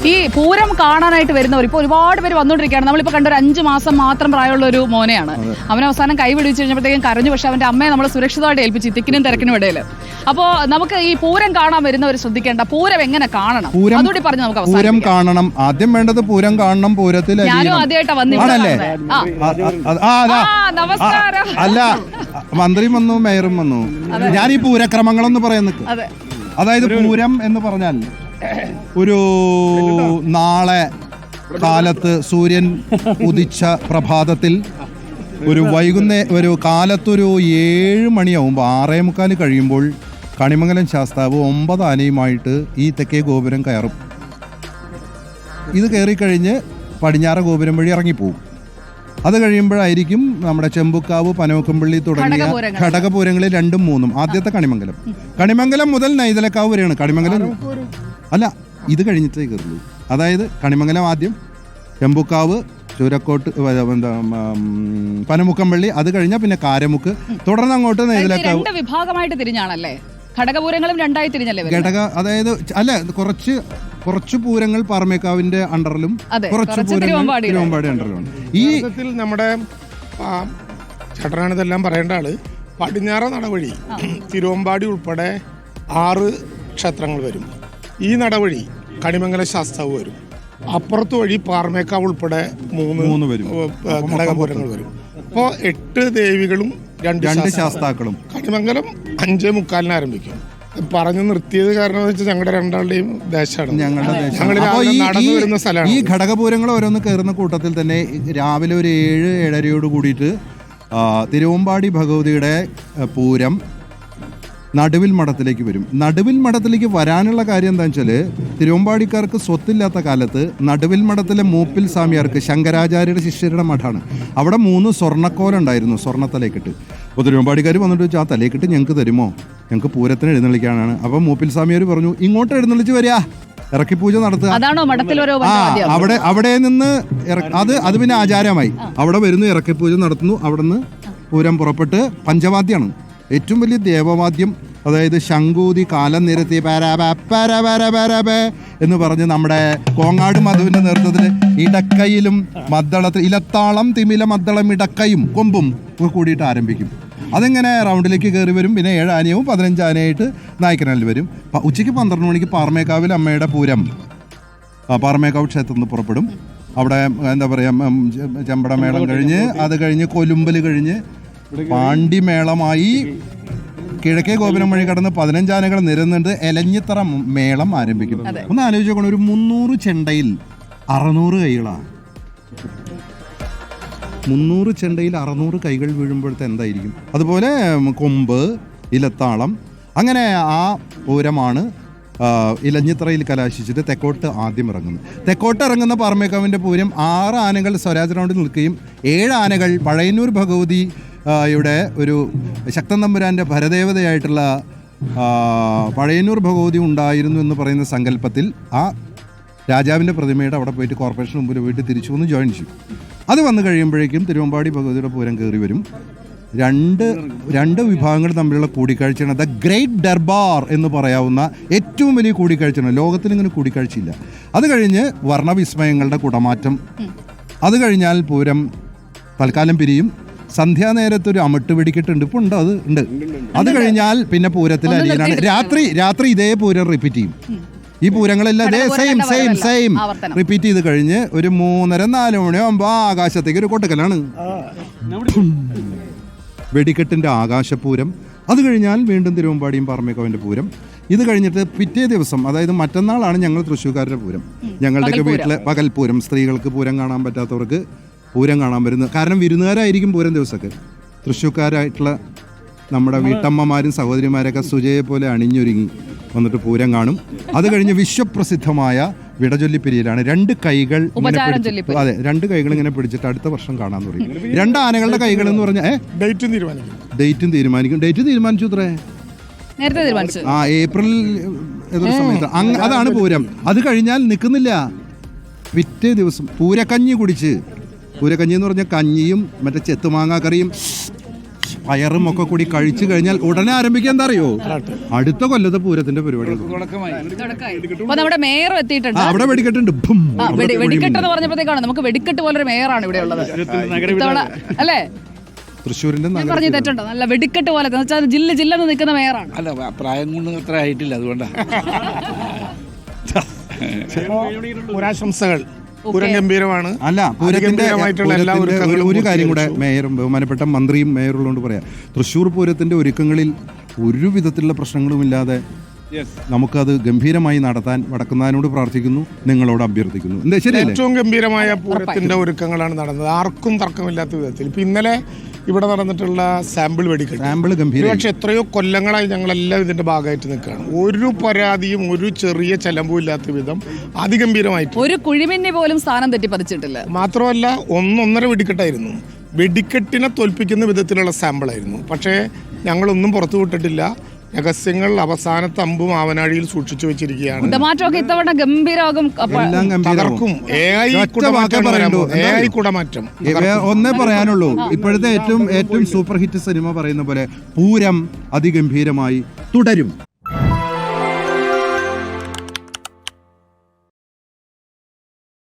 ഈ പൂരം കാണാനായിട്ട് വരുന്നവർ ഇപ്പോൾ ഒരുപാട് പേര് വന്നുകൊണ്ടിരിക്കുകയാണ്. നമ്മളിപ്പോൾ കണ്ട ഒരു 5 മാസം മാത്രം പ്രായമുള്ള ഒരു മോനെയാണ്. അവൻ അവസാനം കൈ പിടിച്ച് കഴിഞ്ഞപ്പോഴത്തേക്കും കരഞ്ഞു. പക്ഷെ അവൻ്റെ അമ്മയെ നമ്മൾ സുരക്ഷിതമായിട്ട് ഏൽപ്പിച്ചു തിക്കിനും തിരക്കിനും ഇടയിൽ. അപ്പോൾ നമുക്ക് ഈ പൂരം കാണാൻ വരുന്നവർ ശ്രദ്ധിക്കേണ്ട പൂരം എങ്ങനെ കാണണം അതുകൂടി പറഞ്ഞ് നമുക്ക് പൂരം കാണണം. ആദ്യം വേണ്ടത് പൂരം കാണണം. പൂരത്തിൽ ഞാനും ആദ്യമായിട്ടാണ് വന്നിട്ടുള്ളത്. നമസ്കാരം. അല്ല, മന്ത്രിയും വന്നു, മേയറും വന്നു. ഞാൻ ഈ പൂരക്രമങ്ങളൊന്ന് പറയാൻ നിൽക്കും. അതായത് പൂരം എന്ന് പറഞ്ഞാൽ ഒരു നാളെ കാലത്ത് സൂര്യൻ ഉദിച്ച പ്രഭാതത്തിൽ ഒരു കാലത്തൊരു 7 മണിയാവുമ്പോൾ 6:45 കഴിയുമ്പോൾ കണിമംഗലം ശാസ്താവ് 9 ആനയുമായിട്ട് ഈ തെക്കേ ഗോപുരം കയറും. ഇത് കയറിക്കഴിഞ്ഞ് പടിഞ്ഞാറ ഗോപുരം വഴി ഇറങ്ങിപ്പോവും. അത് കഴിയുമ്പോഴായിരിക്കും നമ്മുടെ ചെമ്പുക്കാവ്, പനവക്കമ്പള്ളി തുടങ്ങിയ ഘടകപൂരങ്ങളിൽ 2ഉം 3ഉം. ആദ്യത്തെ കണിമംഗലം മുതൽ നൈതലക്കാവ് വരെയാണ്. കണിമംഗലം അല്ല, ഇത് കഴിഞ്ഞിട്ടേ കയറുള്ളൂ. അതായത് കണിമംഗലം ആദ്യം, ചെമ്പുക്കാവ്, ചൂരക്കോട്ട്, പനമുക്കമ്പള്ളി, അത് കഴിഞ്ഞാൽ പിന്നെ കാരമുക്ക്, തുടർന്ന് അങ്ങോട്ട് നൈതലക്കാവ്. 2 വിഭാഗമായിട്ട് തിരിഞ്ഞാണല്ലേ? ഘടകപൂരങ്ങളും 2ആയി തിരിഞ്ഞല്ലേ? അതായത് അല്ല, കുറച്ച് പൂരങ്ങൾ പാറമേക്കാവിന്റെ അണ്ടറിലും കുറച്ച് പൂരങ്ങൾ തിരുവമ്പാടി അണ്ടറിലുമാണ്. ഈ നമ്മുടെ ചേട്ടനാണ് ഇതെല്ലാം പറയേണ്ട ആള്. പടിഞ്ഞാറ നടവഴി തിരുവമ്പാടി ഉൾപ്പെടെ 6 ക്ഷേത്രങ്ങൾ വരും. ഈ നടവഴി കണിമംഗല ശാസ്താവ് വരും. അപ്പുറത്ത് വഴി പാറമേക്കാവ് ഉൾപ്പെടെ 3 വരും ഘടകപൂരങ്ങൾ വരും. അപ്പോൾ 8 ദേവികളും 2 ശാസ്താക്കളും. കണിമംഗലം 5:45 ആരംഭിക്കും. പറഞ്ഞു നിർത്തിയത് കാരണം വെച്ചാൽ ഞങ്ങളുടെ രണ്ടാളുടെയും ദേശമാണ്. നടന്നു വരുന്ന സ്ഥലമാണ്. ഈ ഘടകപൂരങ്ങൾ ഓരോന്ന് കയറുന്ന കൂട്ടത്തിൽ തന്നെ രാവിലെ ഒരു 7-7:30 കൂടിയിട്ട് തിരുവമ്പാടി ഭഗവതിയുടെ പൂരം നടുവിൽ മഠത്തിലേക്ക് വരും. നടുവിൽ മഠത്തിലേക്ക് വരാനുള്ള കാര്യം എന്താണെന്ന് വെച്ചാൽ, തിരുവമ്പാടിക്കാർക്ക് സ്വത്തില്ലാത്ത കാലത്ത് നടുവിൽ മഠത്തിലെ മൂപ്പിൽ സ്വാമിയാർക്ക് ശങ്കരാചാര്യരുടെ ശിഷ്യരുടെ മഠമാണ്. അവിടെ 3 സ്വർണ്ണക്കോലുണ്ടായിരുന്നു, സ്വർണ്ണത്തലേക്കിട്ട്. അപ്പോൾ തിരുവമ്പാടിക്കാർ വന്നിട്ട് വെച്ചാൽ ആ തലേക്കിട്ട് ഞങ്ങൾക്ക് തരുമോ, ഞങ്ങൾക്ക് പൂരത്തിന് എഴുന്നള്ളിക്കാനാണ്. അപ്പം മൂപ്പിൽ സ്വാമിയാർ പറഞ്ഞു, ഇങ്ങോട്ട് എഴുന്നള്ളിച്ച് വരിക, ഇറക്കി പൂജ നടത്തുക. അവിടെ നിന്ന് അത് പിന്നെ ആചാരമായി. അവിടെ വരുന്നു, ഇറക്കി പൂജ നടത്തുന്നു. അവിടെ നിന്ന് പൂരം പുറപ്പെട്ട് പഞ്ചവാദ്യമാണ് ഏറ്റവും വലിയ ദേവവാദ്യം. അതായത് ശംഖൂതി, കാലം നിരത്തി എന്ന് പറഞ്ഞ് നമ്മുടെ കോങ്ങാട് മധുവിൻ്റെ നേതൃത്വത്തിൽ ഇടക്കയിലും മദ്ദളത്തിൽ ഇലത്താളം, തിമില, മദ്ദളം, ഇടക്കയും കൊമ്പും ഒക്കെ കൂടിയിട്ട് ആരംഭിക്കും. അതിങ്ങനെ റൗണ്ടിലേക്ക് കയറി വരും. പിന്നെ 7 ആനയും 15 ആനയായിട്ട് നായ്ക്കനാലിൽ വരും. ഉച്ചയ്ക്ക് 12 മണിക്ക് പാറമേക്കാവിൽ അമ്മയുടെ പൂരം പാറമേക്കാവ് ക്ഷേത്രത്തിൽ നിന്ന് പുറപ്പെടും. അവിടെ എന്താ പറയുക, ചെമ്പടമേളം കഴിഞ്ഞ്, അത് കഴിഞ്ഞ് കൊലുമ്പൽ കഴിഞ്ഞ് പാണ്ടിമേളമായി കിഴക്കേ ഗോപുരം വഴി കടന്ന് 15 ആനകൾ നിരന്നിട്ട് എലഞ്ഞിത്തറ മേളം ആരംഭിക്കും. ഒന്ന് ആലോചിച്ച് നോക്കണം, ഒരു 300 ചെണ്ടയിൽ 600 കൈകളാണ്. 300 ചെണ്ടയിൽ 600 കൈകൾ വീഴുമ്പോഴത്തെ എന്തായിരിക്കും? അതുപോലെ കൊമ്പ്, ഇലത്താളം, അങ്ങനെ ആ പൂരമാണ് ഇലഞ്ഞിത്തറയിൽ കലാശിച്ചിട്ട് തെക്കോട്ട് ആദ്യം ഇറങ്ങുന്നത്. തെക്കോട്ട് ഇറങ്ങുന്ന പാറമേക്കാവിൻ്റെ പൂരം 6 ആനകൾ സ്വരാജ് റൗണ്ടിൽ നിൽക്കുകയും 7 ആനകൾ പഴയന്നൂർ ഭഗവതി യുടെ ഒരു ശക്തൻ തമ്പുരാൻ്റെ ഭരദേവതയായിട്ടുള്ള പഴയന്നൂർ ഭഗവതി ഉണ്ടായിരുന്നു എന്ന് പറയുന്ന സങ്കല്പത്തിൽ ആ രാജാവിൻ്റെ പ്രതിമയുടെ അവിടെ പോയിട്ട് കോർപ്പറേഷൻ മുമ്പിൽ പോയിട്ട് തിരിച്ചു വന്ന് ജോയിൻ ചെയ്യും. അത് വന്നു കഴിയുമ്പോഴേക്കും തിരുവമ്പാടി ഭഗവതിയുടെ പൂരം കയറി വരും. രണ്ട് വിഭാഗങ്ങൾ തമ്മിലുള്ള കൂടിക്കാഴ്ചയാണ് ദ ഗ്രേറ്റ് ദർബാർ എന്ന് പറയാവുന്ന ഏറ്റവും വലിയ കൂടിക്കാഴ്ചയാണ്. ലോകത്തിൽ ഇങ്ങനെ കൂടിക്കാഴ്ചയില്ല. അത് കഴിഞ്ഞ് വർണ്ണവിസ്മയങ്ങളുടെ കുടമാറ്റം. അത് കഴിഞ്ഞാൽ പൂരം തൽക്കാലം പിരിയും. സന്ധ്യാനേരത്ത് ഒരു അമിട്ട് വെടിക്കെട്ടുണ്ട്, ഇപ്പോൾ ഉണ്ടോ? അത് ഉണ്ട്. അത് കഴിഞ്ഞാൽ പിന്നെ പൂരത്തിൽ അരിയനാണ്. രാത്രി ഇതേ പൂരം റിപ്പീറ്റ് ചെയ്യും. ഈ പൂരങ്ങളെല്ലാം ഇതേ സെയിം റിപ്പീറ്റ് ചെയ്ത് കഴിഞ്ഞ് ഒരു 3:30-4 മണിയാകുമ്പോൾ ആകാശത്തേക്ക് ഒരു കൊട്ടക്കലാണ്, വെടിക്കെട്ടിൻ്റെ ആകാശപൂരം. അത് കഴിഞ്ഞാൽ വീണ്ടും തിരുവമ്പാടിയും പാറമേക്കാവിൻ്റെ പൂരം. ഇത് കഴിഞ്ഞിട്ട് പിറ്റേ ദിവസം, അതായത് മറ്റന്നാളാണ് ഞങ്ങൾ തൃശ്ശൂർക്കാരുടെ പൂരം. ഞങ്ങളുടെയൊക്കെ വീട്ടിലെ പകൽപൂരം. സ്ത്രീകൾക്ക് പൂരം കാണാൻ പറ്റാത്തവർക്ക് പൂരം കാണാൻ വരുന്നത്. കാരണം വിരുന്നുകാരായിരിക്കും പൂരം ദിവസമൊക്കെ. തൃശ്ശൂർക്കാരായിട്ടുള്ള നമ്മുടെ വീട്ടമ്മമാരും സഹോദരിമാരൊക്കെ സുജയെ പോലെ അണിഞ്ഞൊരുങ്ങി വന്നിട്ട് പൂരം കാണും. അത് കഴിഞ്ഞ് വിശ്വപ്രസിദ്ധമായ വിടചൊല്ലിപ്പിരിയിലാണ് 2 കൈകൾ ഇങ്ങനെ പിടിച്ചിട്ട്, അതെ, 2 കൈകൾ ഇങ്ങനെ പിടിച്ചിട്ട് അടുത്ത വർഷം കാണാൻ തുടങ്ങി. 2 ആനകളുടെ കൈകൾ എന്ന് പറഞ്ഞാൽ ഡേറ്റും തീരുമാനിക്കും. ഡേറ്റ് തീരുമാനിച്ചു ഇത്രേ, ഏപ്രിൽ ഏതൊരു സമയത്ത്. അതാണ് പൂരം. അത് കഴിഞ്ഞാൽ നിൽക്കുന്നില്ല, പിറ്റേ ദിവസം പൂരക്കഞ്ഞി കുടിച്ച്, പൂരക്കഞ്ഞി എന്ന് പറഞ്ഞാൽ കഞ്ഞിയും മറ്റേ ചെത്തുമാങ്ങാ കറിയും പയറും ഒക്കെ കൂടി കഴിച്ചു കഴിഞ്ഞാൽ ഉടനെ ആരംഭിക്കാൻ എന്താ അറിയോ, അടുത്ത കൊല്ലത്തെ പൂരത്തിന്റെ പരിപാടികൾ. അപ്പൊ നമ്മുടെ മേയർ എത്തിയിട്ടുണ്ട്. അവിടെ വെടിക്കെട്ടുണ്ട്. ഭും. വെടിക്കെട്ട് പറഞ്ഞപ്പോഴത്തേക്കാണ് നമുക്ക് വെടിക്കെട്ട് പോലൊരു മേയറാണ് ഇവിടെ ഉള്ളത് ഇത്തവണ, അല്ലേ? തൃശ്ശൂരിന്റെ ഞാൻ പറഞ്ഞു തെറ്റുണ്ടോ? നല്ല വെടിക്കെട്ട് പോലെ ജില്ലെന്ന് നിൽക്കുന്ന മേയറാണ്. അല്ല, പ്രായം കൊണ്ട് അത്ര ആയിട്ടില്ല, അതുകൊണ്ടാ. പുരാശംസകൾ. പൂരം ഗംഭീരമാണ്. അല്ല, പൂരത്തിന്റെ ഒരു കാര്യം കൂടെ മേയറും ബഹുമാനപ്പെട്ട മന്ത്രിയും മേയറുള്ളതുകൊണ്ട് പറയാം. തൃശ്ശൂർ പൂരത്തിന്റെ ഒരുക്കങ്ങളിൽ ഒരു വിധത്തിലുള്ള പ്രശ്നങ്ങളുമില്ലാതെ നമുക്കത് ഗംഭീരമായി നടത്താൻ വടക്കുന്നാനോട് പ്രാർത്ഥിക്കുന്നു, നിങ്ങളോട് അഭ്യർത്ഥിക്കുന്നു. എന്താ ശരിയല്ലേ? ഏറ്റവും ഗംഭീരമായ പൂരത്തിന്റെ ഒരുക്കങ്ങളാണ് നടന്നത്, ആർക്കും തർക്കമില്ലാത്ത വിധത്തിൽ. ഇപ്പൊ ഇന്നലെ ഇവിടെ നടന്നിട്ടുള്ള സാമ്പിൾ വെടിക്കെട്ട് ഗംഭീരം. പക്ഷെ എത്രയോ കൊല്ലങ്ങളായി ഞങ്ങളെല്ലാം ഇതിന്റെ ഭാഗമായിട്ട് നിൽക്കുകയാണ്. ഒരു പരാതിയും ഒരു ചെറിയ ചലമ്പും ഇല്ലാത്ത വിധം അതിഗംഭീരമായിട്ട് ഒരു കുഴിമിന്നി പോലും സ്ഥാനം തെറ്റി പതിച്ചിട്ടില്ല. മാത്രമല്ല, 1.5 വെടിക്കെട്ടായിരുന്നു. വെടിക്കെട്ടിനെ തോൽപ്പിക്കുന്ന വിധത്തിലുള്ള സാമ്പിളായിരുന്നു. പക്ഷേ ഞങ്ങളൊന്നും പുറത്തു വിട്ടിട്ടില്ല. രഹസ്യങ്ങൾ അവസാനത്തെ അമ്പും ആവനാഴിയിൽ സൂക്ഷിച്ചു വെച്ചിരിക്കുകയാണ്. കുടമാറ്റമൊക്കെ ഇത്തവണ ഗംഭീരമാകും, തകർക്കും. AI കുടമാറ്റം. ഒന്നേ പറയാനുള്ളൂ, ഇപ്പോഴത്തെ ഏറ്റവും സൂപ്പർ ഹിറ്റ് സിനിമ പറയുന്ന പോലെ പൂരം അതിഗംഭീരമായി തുടരും.